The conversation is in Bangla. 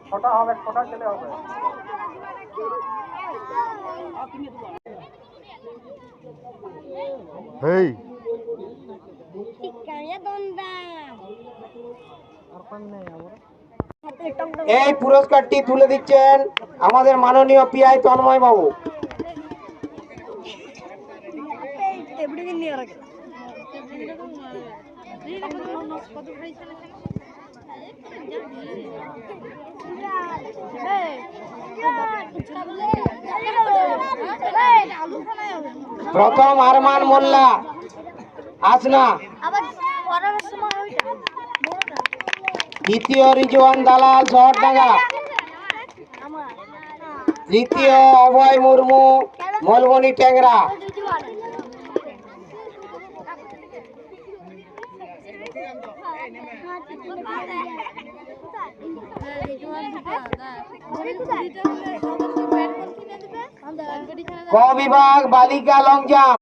ছোটা হবে, ছোটা ছেলে হবে। হেই এই পুরস্কারটি তুলে দিচ্ছেন আমাদের মাননীয় পিআই তন্ময় বাবু। প্রথম আরমান মোল্লা আসনা, দ্বিতীয় রিজওয়ান দালাল শহরডাঙ্গা, তৃতীয় অভয় মুর্মু মলবনি ট্যাংরা, ক বিভাগ বালিকা লং জাম্প।